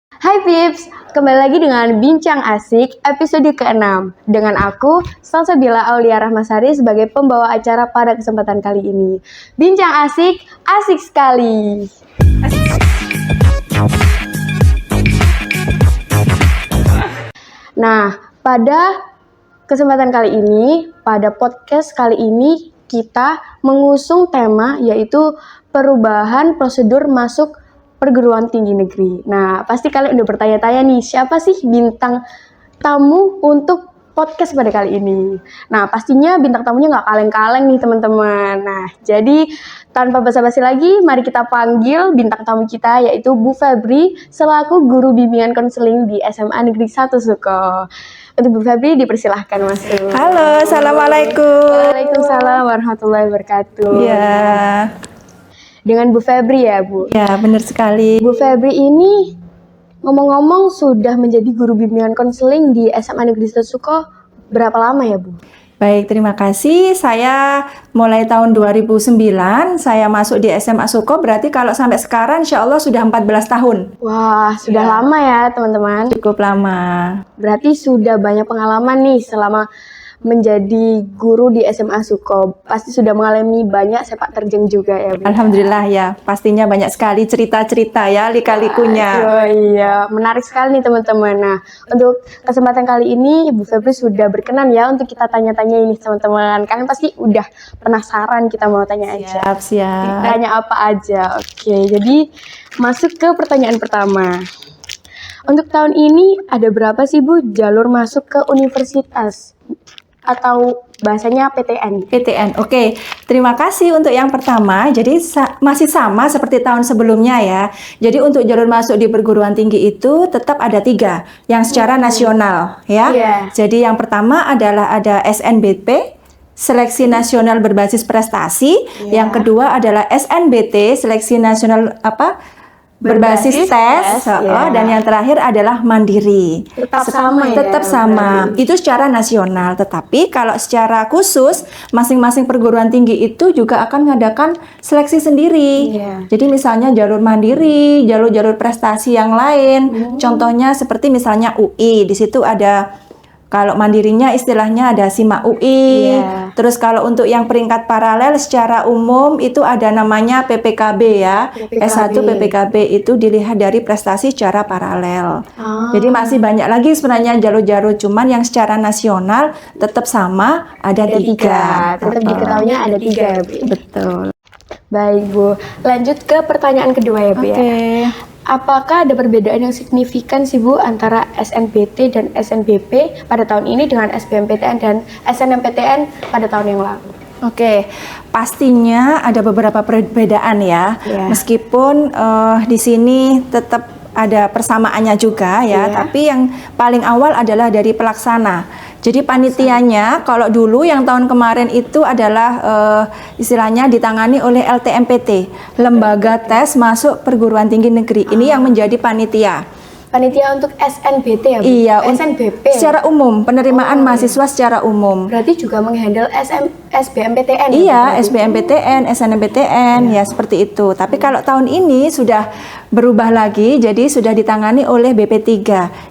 Hai Pips, kembali lagi dengan Bincang Asik episode ke-6 dengan aku, Salsabila Aulia Rahmasari sebagai pembawa acara pada kesempatan kali ini. Bincang Asik, asik sekali. Nah, pada kesempatan kali ini, pada podcast kali ini kita mengusung tema yaitu perubahan prosedur masuk perguruan tinggi negeri. Nah, pasti kalian udah bertanya-tanya nih, siapa sih bintang tamu untuk podcast pada kali ini? Nah, pastinya bintang tamunya nggak kaleng-kaleng nih teman-teman. Nah, jadi tanpa basa-basi lagi, mari kita panggil bintang tamu kita yaitu Bu Febri selaku guru bimbingan konseling di SMA Negeri 1 Suko. Untuk Bu Febri dipersilahkan masuk. Halo, assalamualaikum. Waalaikumsalam warahmatullahi wabarakatuh. Ya, Dengan Bu Febri ya, Bu. ya benar sekali. Bu Febri ini ngomong-ngomong sudah menjadi guru bimbingan konseling di SMA Negeri 1 Suko berapa lama ya, Bu? Baik, terima kasih. Saya mulai tahun 2009, saya masuk di SMA Suko, berarti kalau sampai sekarang insya Allah sudah 14 tahun. Wah, sudah lama ya, teman-teman. Cukup lama. Berarti sudah banyak pengalaman nih selama menjadi guru di SMA Suko. Pasti sudah mengalami banyak sepak terjang juga ya, Bu. Alhamdulillah ya, pastinya banyak sekali cerita-cerita ya, lika-likunya. Oh iya, menarik sekali nih teman-teman. Nah, untuk kesempatan kali ini Bu Febri sudah berkenan ya untuk kita tanya-tanya ini teman-teman. Kalian pasti udah penasaran, kita mau tanya aja. Siap. Tanya apa aja. Oke, jadi masuk ke pertanyaan pertama. Untuk tahun ini ada berapa sih Bu jalur masuk ke universitas? Atau bahasanya PTN. PTN, oke. Terima kasih untuk yang pertama. Jadi masih sama seperti tahun sebelumnya ya. Jadi untuk jalur masuk di perguruan tinggi itu tetap ada 3 yang secara nasional ya. Iya. Jadi yang pertama adalah ada SNBP, Seleksi Nasional Berbasis Prestasi. Yang kedua adalah SNBT, Seleksi Nasional berbasis tes, ya. Dan yang terakhir adalah mandiri. Tetap sama ya, Tetap sama. Itu secara nasional. Tetapi kalau secara khusus, masing-masing perguruan tinggi itu juga akan mengadakan seleksi sendiri. Iya. Jadi misalnya jalur mandiri, jalur-jalur prestasi yang lain. Contohnya seperti misalnya UI. Di situ ada, kalau mandirinya istilahnya ada SIMA UI. Iya. Terus kalau untuk yang peringkat paralel secara umum itu ada namanya PPKB ya. PPKB. S1 PPKB itu dilihat dari prestasi secara paralel. Ah. Jadi masih banyak lagi sebenarnya jalur-jalur, cuman yang secara nasional tetap sama ada 3. Tetap diketahuinya ada 3 ya, Bu. Betul. Baik, Bu. Lanjut ke pertanyaan kedua ya, Bu ya. Apakah ada perbedaan yang signifikan sih Bu antara SNBT dan SNBP pada tahun ini dengan SBMPTN dan SNMPTN pada tahun yang lalu? Oke, pastinya ada beberapa perbedaan ya. Iya. Meskipun di sini tetap ada persamaannya juga ya, Iya. tapi yang paling awal adalah dari pelaksana. Jadi panitianya kalau dulu yang tahun kemarin itu adalah istilahnya ditangani oleh LTMPT, Lembaga Tes Masuk Perguruan Tinggi Negeri. Ini yang menjadi panitia. Panitia untuk SNBT ya, Bu? Iya, SNBP. Secara umum, penerimaan mahasiswa secara umum. Berarti juga menghandle SBMPTN. Iya, ya, Bu? SBMPTN, SNMPTN, ya seperti itu. Tapi kalau tahun ini sudah berubah lagi, jadi sudah ditangani oleh BP3.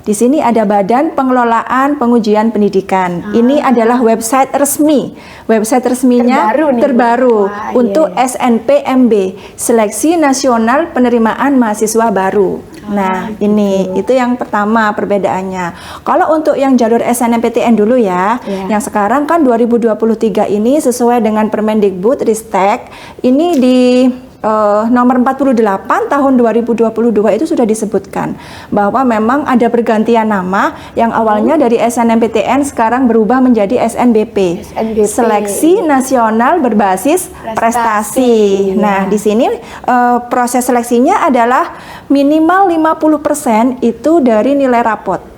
Di sini ada Badan Pengelolaan Pengujian Pendidikan. Ini adalah website resmi. Website resminya Terbaru nih, Bu. terbaru Wah, untuk iya. SNPMB, Seleksi Nasional Penerimaan Mahasiswa Baru. Nah, ini itu yang pertama perbedaannya. Kalau untuk yang jalur SNMPTN dulu ya, Iya. yang sekarang kan 2023 ini sesuai dengan Permendikbud Ristek, ini di nomor 48 tahun 2022 itu sudah disebutkan bahwa memang ada pergantian nama yang awalnya dari SNMPTN sekarang berubah menjadi SNBP, SNBP. Seleksi Nasional Berbasis Prestasi. Nah, di sini proses seleksinya adalah minimal 50% itu dari nilai rapot.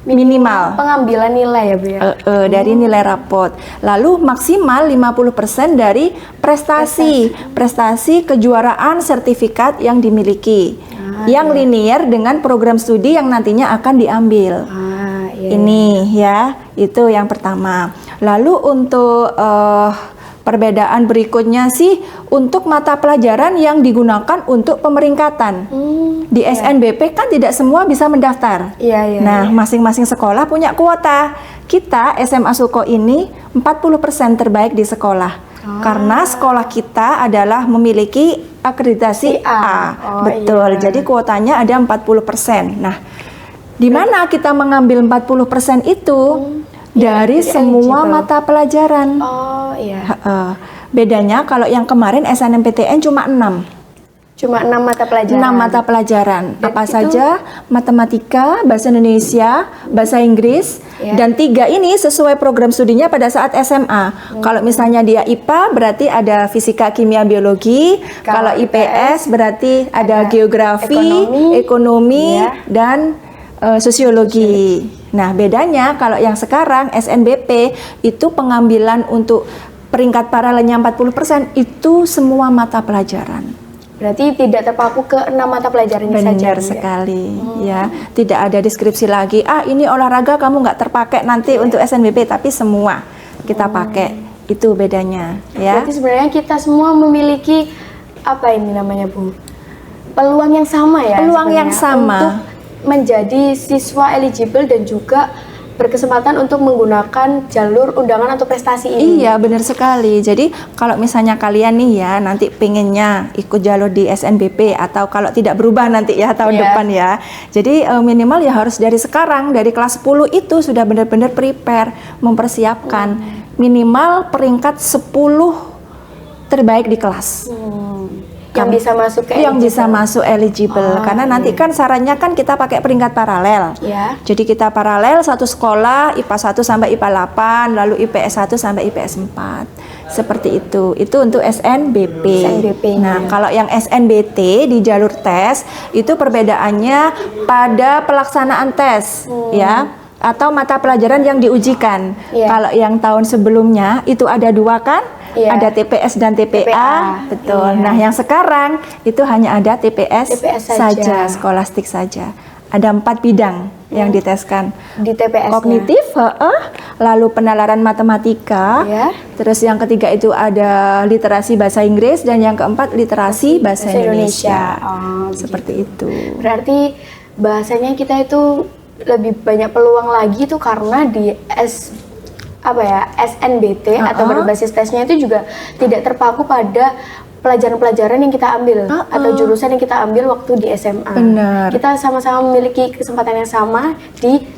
Minimal. Pengambilan nilai ya, Bu ya. Dari nilai rapot. Lalu maksimal 50% dari prestasi kejuaraan sertifikat yang dimiliki. Yang linear dengan program studi yang nantinya akan diambil. Iya. Ini ya, itu yang pertama. Lalu untuk Perbedaan berikutnya sih untuk mata pelajaran yang digunakan untuk pemeringkatan. Di SNBP kan tidak semua bisa mendaftar. Nah, masing-masing sekolah punya kuota. Kita SMA Suko ini 40% terbaik di sekolah. Karena sekolah kita adalah memiliki akreditasi A. Betul. Jadi kuotanya ada 40%. Nah, di mana kita mengambil 40% itu? Dari semua mata pelajaran. Bedanya kalau yang kemarin SNMPTN cuma 6. Cuma 6 mata pelajaran. 6 mata pelajaran. Dan apa itu, saja? Matematika, bahasa Indonesia, bahasa Inggris, dan 3 ini sesuai program studinya pada saat SMA. Kalau misalnya dia IPA berarti ada fisika, kimia, biologi. Kalau IPS berarti ada geografi, ekonomi dan sosiologi. Nah, bedanya kalau yang sekarang SNBP itu pengambilan untuk peringkat paralelnya 40% itu semua mata pelajaran. Berarti tidak terpaku ke 6 mata pelajarannya saja. Benar sekali, ya. Tidak ada deskripsi lagi. Ini olahraga kamu nggak terpakai nanti untuk SNBP, tapi semua kita pakai. Itu bedanya, ya. Berarti sebenarnya kita semua memiliki apa ini namanya, Bu? Peluang yang sama ya. Peluang yang sama untuk menjadi siswa eligible dan juga berkesempatan untuk menggunakan jalur undangan atau prestasi ini. Iya, benar sekali. Jadi kalau misalnya kalian nih ya nanti pengennya ikut jalur di SNBP atau kalau tidak berubah nanti ya tahun depan ya. Jadi minimal ya harus dari sekarang, dari kelas 10 itu sudah benar-benar prepare, mempersiapkan minimal peringkat 10 terbaik di kelas. Yang bisa masuk ke yang bisa masuk eligible karena nanti kan sarannya kan kita pakai peringkat paralel. Jadi kita paralel satu sekolah IPA 1 sampai IPA 8, lalu IPS 1 sampai IPS 4. Seperti itu. Itu untuk SNBP. Nah, kalau yang SNBT di jalur tes itu perbedaannya pada pelaksanaan tes ya atau mata pelajaran yang diujikan. Kalau yang tahun sebelumnya itu ada 2 kan? Ada TPS dan TPA, betul. Nah, yang sekarang itu hanya ada TPS saja, skolastik saja. Ada 4 bidang yang diteskan. Di TPS. Kognitif, lalu penalaran matematika. Terus yang ketiga itu ada literasi bahasa Inggris dan yang keempat literasi bahasa Indonesia. Seperti itu. Berarti bahasanya kita itu lebih banyak peluang lagi tuh karena di SNBT atau berbasis tesnya itu juga tidak terpaku pada pelajaran-pelajaran yang kita ambil atau jurusan yang kita ambil waktu di SMA. Benar. Kita sama-sama memiliki kesempatan yang sama di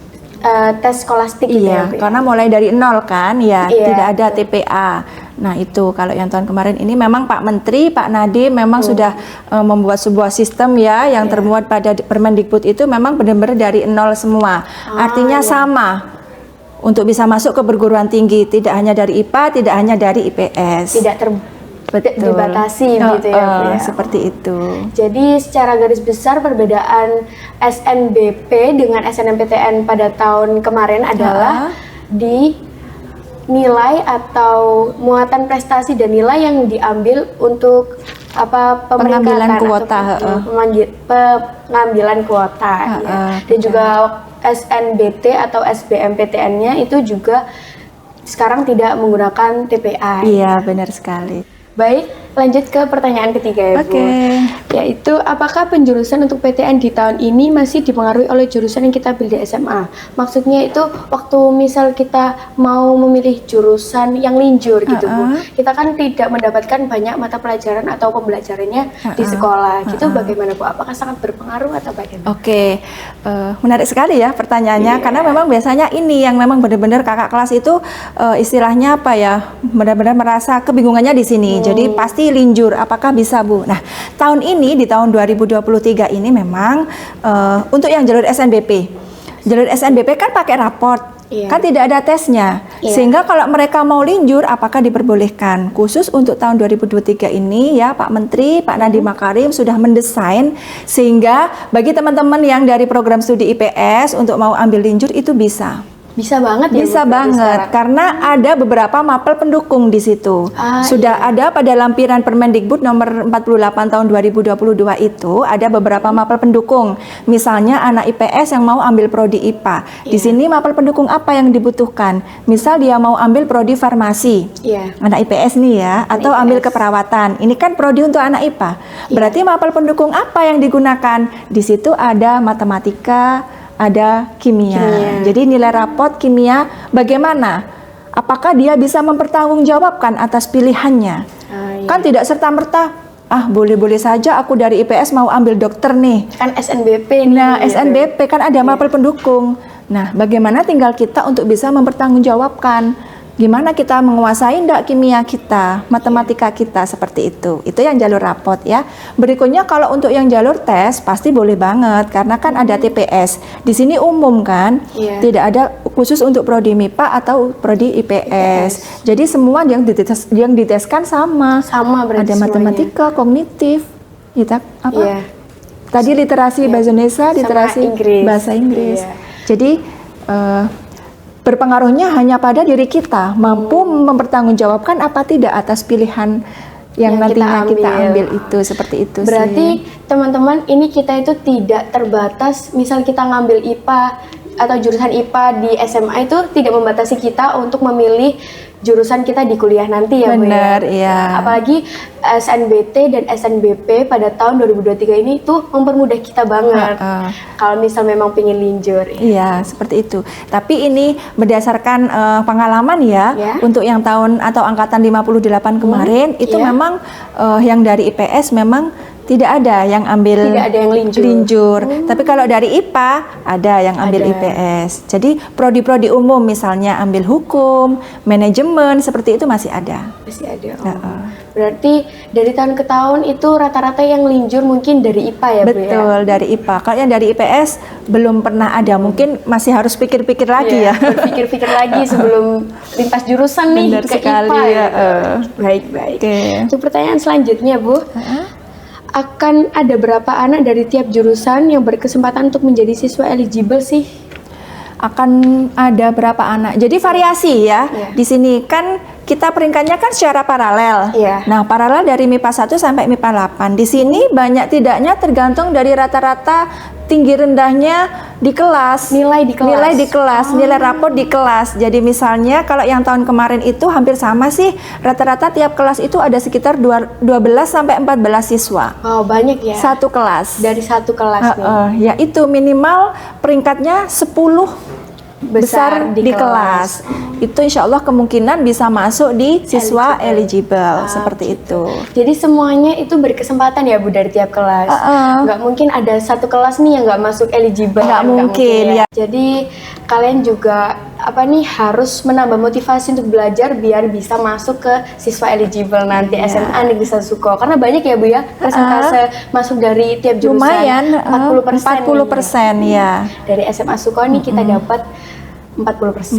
tes skolastik gitu ya, karena mulai dari 0 kan ya, tidak ada TPA. Nah, itu kalau yang tahun kemarin ini memang Pak Menteri, Pak Nadiem memang sudah membuat sebuah sistem ya yang termuat pada Permendikbud itu memang benar-benar dari 0 semua. Artinya sama. Untuk bisa masuk ke perguruan tinggi, tidak hanya dari IPA, tidak hanya dari IPS. Tidak dibatasi gitu ya. Seperti itu. Jadi secara garis besar perbedaan SNBP dengan SNMPTN pada tahun kemarin adalah di nilai atau muatan prestasi dan nilai yang diambil untuk pengambilan kuota, pengambilan kuota dan juga SNBT atau SBMPTN-nya itu juga sekarang tidak menggunakan TPA. Iya, benar sekali. Baik, lanjut ke pertanyaan ketiga ya, Bu. Yaitu, apakah penjurusan untuk PTN di tahun ini masih dipengaruhi oleh jurusan yang kita ambil di SMA? Maksudnya itu waktu misal kita mau memilih jurusan yang linjur gitu, Bu. Kita kan tidak mendapatkan banyak mata pelajaran atau pembelajarannya di sekolah. Gitu bagaimana, Bu? Apakah sangat berpengaruh atau bagaimana? Menarik sekali ya pertanyaannya karena memang biasanya ini yang memang benar-benar kakak kelas itu istilahnya apa ya? Benar-benar merasa kebingungannya di sini. Jadi pasti linjur, apakah bisa, Bu? Nah, tahun ini di tahun 2023 ini memang untuk yang jalur SNBP. Jalur SNBP kan pakai raport, kan tidak ada tesnya. Sehingga kalau mereka mau linjur, apakah diperbolehkan? Khusus untuk tahun 2023 ini ya, Pak Menteri, Pak Nadiem Makarim sudah mendesain sehingga bagi teman-teman yang dari program studi IPS untuk mau ambil linjur itu bisa. Bisa banget ya. Bisa Bu, banget sekarang. karena ada beberapa mapel pendukung di situ. Sudah ada pada lampiran Permendikbud nomor 48 tahun 2022 itu ada beberapa mapel pendukung. Misalnya anak IPS yang mau ambil prodi IPA. Di sini mapel pendukung apa yang dibutuhkan? Misal dia mau ambil prodi farmasi. Iya. Anak IPS nih ya, atau ambil keperawatan. Ini kan prodi untuk anak IPA. Berarti mapel pendukung apa yang digunakan? Di situ ada matematika, ada kimia. Jadi nilai rapot kimia bagaimana? Apakah dia bisa mempertanggungjawabkan atas pilihannya? Kan tidak serta-merta, boleh-boleh saja aku dari IPS mau ambil dokter nih. Kan SNBP nih. Nah, SNBP kan ada mapel pendukung. Nah, bagaimana tinggal kita untuk bisa mempertanggungjawabkan? Gimana kita menguasai ndak kimia kita, matematika kita, seperti itu. Itu yang jalur rapot ya. Berikutnya kalau untuk yang jalur tes pasti boleh banget karena kan ada TPS. Di sini umum kan, tidak ada khusus untuk prodi MIPA atau prodi IPS. Jadi semua yang diteskan sama. Sama berarti ada matematika, kognitif, kita apa? Iya. Tadi literasi bahasa Indonesia, literasi bahasa Inggris. Jadi berpengaruhnya hanya pada diri kita, mampu mempertanggungjawabkan apa tidak atas pilihan yang nantinya kita ambil itu, seperti itu. Berarti teman-teman, ini kita itu tidak terbatas, misal kita ngambil IPA atau jurusan IPA di SMA itu tidak membatasi kita untuk memilih jurusan kita di kuliah nanti ya Bu ya. Benar, iya. Apalagi SNBT dan SNBP pada tahun 2023 ini tuh mempermudah kita banget. Kalau misal memang pengen linjur. Iya, seperti itu. Tapi ini berdasarkan pengalaman ya, untuk yang tahun atau angkatan 58 kemarin itu memang yang dari IPS memang tidak ada yang ambil linjur. Tapi kalau dari IPA ada yang ambil IPS. Jadi prodi-prodi umum misalnya ambil hukum, manajemen, seperti itu masih ada. Masih ada. Berarti dari tahun ke tahun itu rata-rata yang linjur mungkin dari IPA ya Bu ya? Betul, dari IPA. Kalau yang dari IPS belum pernah ada. Mungkin masih harus pikir-pikir lagi ya. Berpikir-pikir lagi sebelum lintas jurusan nih ke IPA ya. Baik-baik. Untuk pertanyaan selanjutnya Bu. Akan ada berapa anak dari tiap jurusan yang berkesempatan untuk menjadi siswa eligible sih? Akan ada berapa anak? Jadi variasi ya. Di sini kan kita peringkatnya kan secara paralel. Nah, paralel dari MIPA 1 sampai MIPA 8. Di sini banyak tidaknya tergantung dari rata-rata tinggi rendahnya di kelas. Nilai di kelas, nilai raport di kelas. Jadi misalnya kalau yang tahun kemarin itu hampir sama sih, rata-rata tiap kelas itu ada sekitar 12 sampai 14 siswa. Oh, banyak ya. Satu kelas. Dari satu kelas nih. Ya itu minimal peringkatnya 10 besar di kelas. Itu insya Allah kemungkinan bisa masuk di siswa eligible, seperti itu. Jadi semuanya itu berkesempatan ya Bu dari tiap kelas. Nggak mungkin ada satu kelas nih yang nggak masuk eligible. Nggak mungkin ya. Jadi kalian juga harus menambah motivasi untuk belajar biar bisa masuk ke siswa eligible nanti SMA Negeri Sasuko. Karena banyak ya Bu ya persentase masuk dari tiap jurusan. Lumayan 40% ya. Dari SMA Suko nih kita dapat 40%.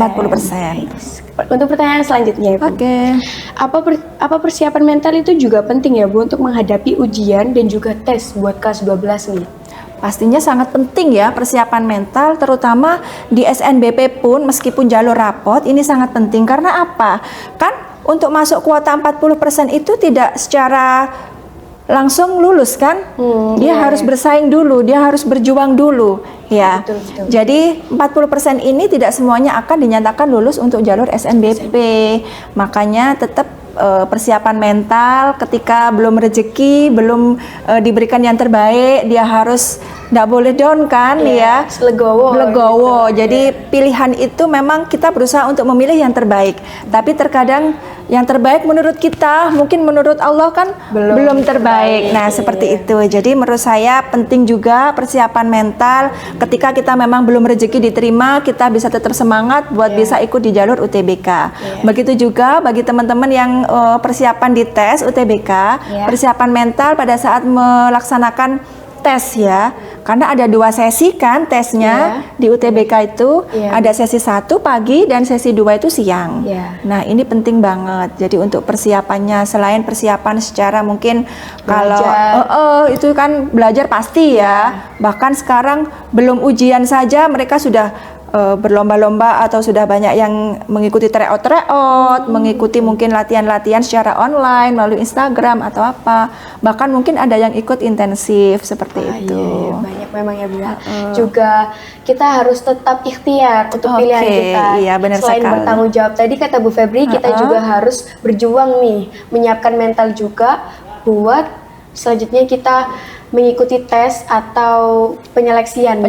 Untuk pertanyaan selanjutnya, Bu. Apa persiapan mental itu juga penting ya, Bu, untuk menghadapi ujian dan juga tes buat kelas 12 nih? Pastinya sangat penting ya persiapan mental, terutama di SNBP pun meskipun jalur rapot ini sangat penting. Karena apa? Kan untuk masuk kuota 40% itu tidak secara langsung lulus kan? Dia harus bersaing dulu, dia harus berjuang dulu ya. Betul. Jadi 40% ini tidak semuanya akan dinyatakan lulus untuk jalur SNBP. Makanya tetap persiapan mental ketika belum rezeki, belum diberikan yang terbaik, dia harus tidak boleh down kan ya. Legowo. Gitu. Jadi pilihan itu memang kita berusaha untuk memilih yang terbaik. Tapi terkadang yang terbaik menurut kita, mungkin menurut Allah kan belum terbaik. Nah, seperti itu. Jadi menurut saya penting juga persiapan mental ketika kita memang belum rezeki diterima, kita bisa tetap semangat buat bisa ikut di jalur UTBK. Begitu juga bagi teman-teman yang persiapan di tes UTBK, persiapan mental pada saat melaksanakan tes ya. Karena ada 2 sesi kan tesnya di UTBK itu, ada sesi 1 pagi dan sesi 2 itu siang. Nah, ini penting banget. Jadi untuk persiapannya, selain persiapan secara mungkin kalau itu kan belajar pasti ya. Bahkan sekarang belum ujian saja mereka sudah berlomba-lomba atau sudah banyak yang mengikuti tryout, mengikuti mungkin latihan-latihan secara online melalui Instagram atau apa. Bahkan mungkin ada yang ikut intensif seperti itu. Iya, banyak memang ya Bu. Juga kita harus tetap ikhtiar untuk pilihan kita. Iya, benar Selain sekali. bertanggung jawab tadi kata Bu Febri, kita juga harus berjuang nih, menyiapkan mental juga buat selanjutnya kita mengikuti tes atau penyeleksian.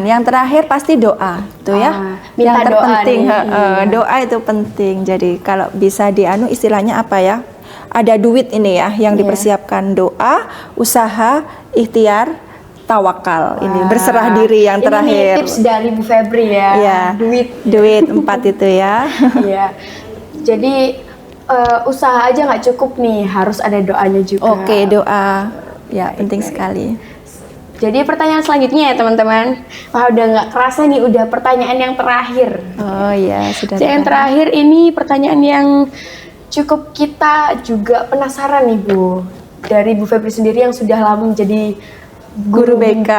Yang terakhir pasti doa tuh ya, minta yang doa terpenting. nih, iya. Doa itu penting. Jadi kalau bisa istilahnya apa ya, ada duit ini ya yang dipersiapkan, doa, usaha, ikhtiar, tawakal. Ini berserah diri yang terakhir. Ini tips dari Bu Febri ya. Iya, duit 4 itu ya. Iya. Jadi usaha aja nggak cukup nih, harus ada doanya juga. Oke, doa ya penting sekali. Jadi pertanyaan selanjutnya ya teman-teman. Wah, udah nggak kerasa nih, udah pertanyaan yang terakhir. Oh iya, sudah. Yang terakhir ini pertanyaan yang cukup kita juga penasaran nih Bu. Dari Bu Febri sendiri yang sudah lama menjadi guru BK,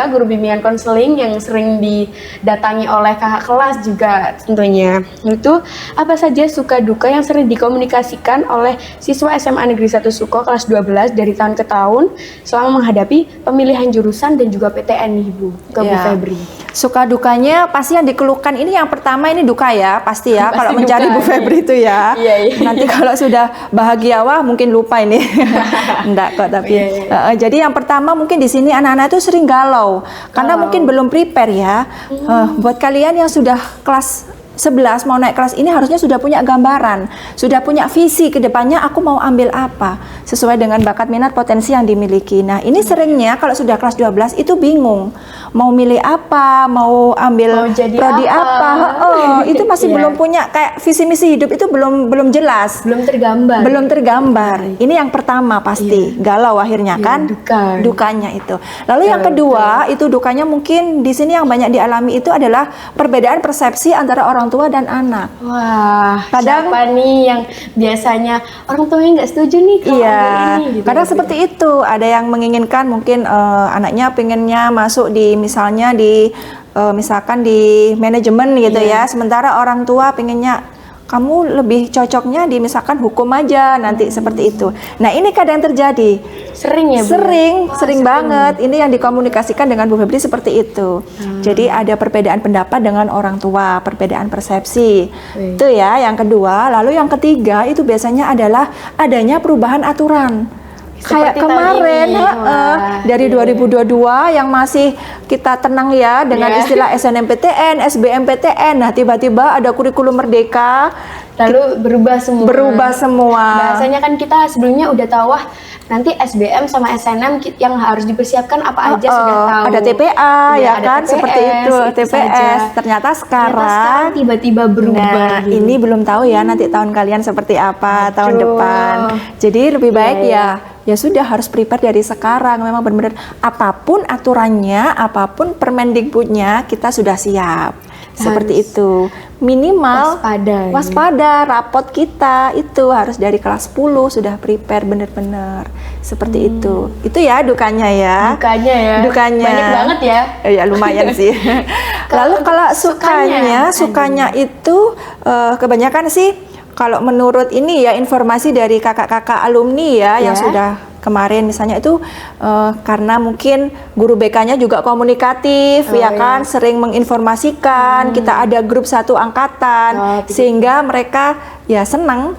guru bimbingan konseling yang sering didatangi oleh kakak kelas juga tentunya. Itu apa saja suka duka yang sering dikomunikasikan oleh siswa SMA Negeri 1 Suko kelas 12 dari tahun ke tahun selama menghadapi pemilihan jurusan dan juga PTN nih Bu, ke Bu Febri. Suka dukanya pasti yang dikeluhkan ini, yang pertama ini duka ya, pasti ya. Kalau mencari Bu Febri itu ya. Nanti kalau sudah bahagia, wah mungkin lupa ini. Enggak kok, tapi jadi yang pertama mungkin di sini anak-anak itu sering galau karena mungkin belum prepare ya. Buat kalian yang sudah kelas 11 mau naik kelas ini harusnya sudah punya gambaran, sudah punya visi ke depannya, aku mau ambil apa sesuai dengan bakat minat potensi yang dimiliki. Nah, ini seringnya kalau sudah kelas 12 itu bingung mau milih apa, mau ambil prodi apa. Itu masih belum punya kayak visi misi hidup, itu belum jelas, belum tergambar. Ini yang pertama pasti galau akhirnya kan, dukanya itu. Lalu yang kedua itu dukanya mungkin di sini yang banyak dialami itu adalah perbedaan persepsi antara orang tua dan anak. Wah, kadang siapa nih yang biasanya orang tuanya nggak setuju nih kalau ini gitu. Kadang seperti itu. Ada yang menginginkan mungkin anaknya pengennya masuk di misalnya misalkan di manajemen gitu ya. Sementara orang tua pengennya kamu lebih cocoknya di misalkan hukum aja nanti seperti itu. Nah, ini kadang terjadi. Sering ya, Bu? Sering banget. Ini yang dikomunikasikan dengan Bu Febri seperti itu. Jadi ada perbedaan pendapat dengan orang tua, perbedaan persepsi. Itu ya yang kedua. Lalu yang ketiga itu biasanya adalah adanya perubahan aturan. Kayak kemarin dari 2022 yang masih kita tenang ya dengan istilah SNMPTN, SBMPTN. Nah, tiba-tiba ada kurikulum merdeka lalu berubah semua. Bahasanya kan kita sebelumnya udah tahu nanti SBM sama SNM yang harus dipersiapkan apa aja sudah tahu. Ada TPA ya kan, TPS, seperti itu TPS. Ternyata sekarang tiba-tiba berubah. Nah, ini belum tahu ya nanti tahun kalian seperti apa tahun depan. Jadi lebih baik ya sudah harus prepare dari sekarang. Memang benar-benar apapun aturannya, apapun Permendikbudnya kita sudah siap. Seperti itu. Minimal waspada rapot kita itu harus dari kelas 10 sudah prepare benar-benar. Seperti itu. Itu ya dukanya ya. Dukanya. Banyak banget ya. Ya lumayan sih. Lalu kalau sukanya itu kebanyakan sih kalau menurut ini ya informasi dari kakak-kakak alumni ya yang sudah kemarin misalnya itu karena mungkin guru BK-nya juga komunikatif kan, sering menginformasikan, kita ada grup satu angkatan sehingga mereka ya senang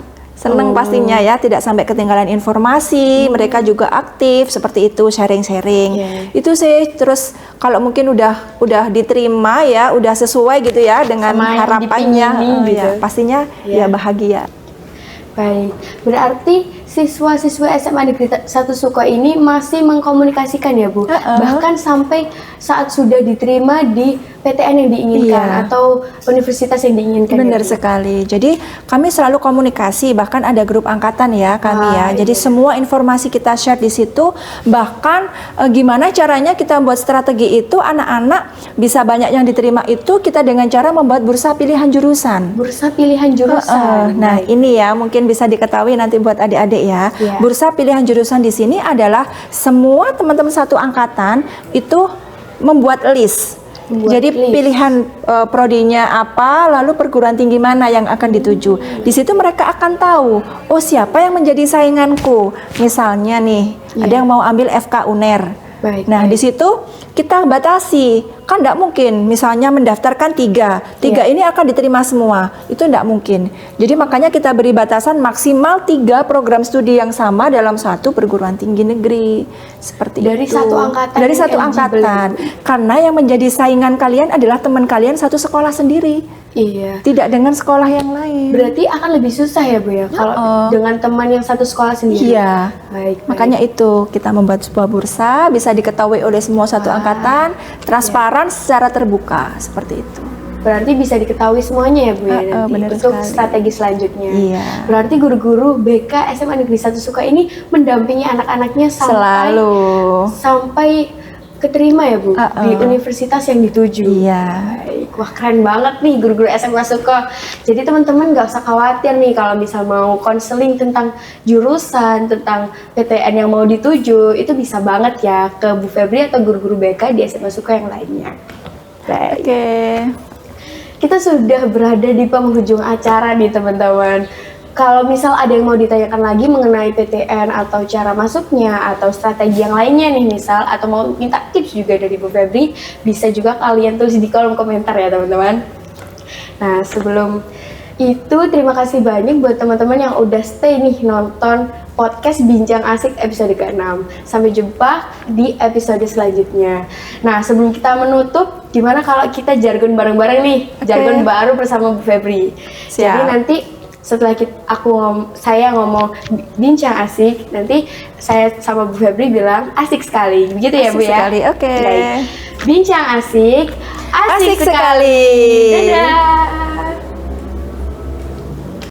pastinya ya, tidak sampai ketinggalan informasi, mereka juga aktif seperti itu, sharing-sharing. Itu sih. Terus kalau mungkin udah diterima ya, udah sesuai gitu ya dengan harapannya, gitu. Pastinya ya bahagia. Baik, berarti siswa-siswa SMA Negeri 1 Suko ini masih mengkomunikasikan ya Bu, bahkan sampai saat sudah diterima di PTN yang diinginkan atau universitas yang diinginkan. Benar sekali. Jadi kami selalu komunikasi, bahkan ada grup angkatan ya kami ya. Jadi semua informasi kita share di situ, bahkan gimana caranya kita buat strategi itu anak-anak bisa banyak yang diterima itu kita dengan cara membuat bursa pilihan jurusan. Bursa pilihan jurusan. Nah, ini ya mungkin bisa diketahui nanti buat adik-adik ya. Bursa pilihan jurusan di sini adalah semua teman-teman satu angkatan itu membuat list Buat Jadi list. pilihan prodinya apa, lalu perguruan tinggi mana yang akan dituju. Di situ mereka akan tahu, oh siapa yang menjadi sainganku. Misalnya nih, ada yang mau ambil FK UNER. Baik, Nah, di situ kita batasi, kan tidak mungkin misalnya mendaftarkan tiga ini akan diterima semua, itu tidak mungkin. Jadi makanya kita beri batasan maksimal 3 program studi yang sama dalam satu perguruan tinggi negeri, seperti Dari itu. satu angkatan Dari yang satu eligible. angkatan, karena yang menjadi saingan kalian adalah teman kalian satu sekolah sendiri, Iya. tidak dengan sekolah yang lain. Berarti akan lebih susah ya Bu ya kalau dengan teman yang satu sekolah sendiri. Iya. Baik. Makanya itu kita membuat sebuah bursa bisa diketahui oleh semua satu angkatan, transparan secara terbuka seperti itu. Berarti bisa diketahui semuanya ya Bu ya nanti benar untuk sekali. strategi selanjutnya. Iya. Berarti guru-guru BK SMA Negeri 1 Suka ini mendampingi anak-anaknya sampai keterima ya Bu di universitas yang dituju. Iya. Baik. Wah keren banget nih guru-guru SMA Suka. Jadi teman-teman gak usah khawatir nih kalau misal mau konseling tentang jurusan, tentang PTN yang mau dituju, itu bisa banget ya ke Bu Febri atau guru-guru BK di SMA Suka yang lainnya. Baik. Oke. Kita sudah berada di penghujung acara nih teman-teman. Kalau misal ada yang mau ditanyakan lagi mengenai PTN atau cara masuknya atau strategi yang lainnya nih misal, atau mau minta tips juga dari Bu Febri, bisa juga kalian tulis di kolom komentar ya teman-teman. Nah sebelum itu terima kasih banyak buat teman-teman yang udah stay nih nonton podcast Bincang Asik episode ke-6. Sampai jumpa di episode selanjutnya. Nah sebelum kita menutup, gimana kalau kita jargon bareng-bareng nih, jargon baru bersama Bu Febri. Siap. Jadi nanti setelah saya ngomong bincang asik, nanti saya sama Bu Febri bilang asik sekali, begitu ya Asik Bu ya? sekali, oke. Baik. Bincang asik, asik Asik sekali. sekali. Dadah.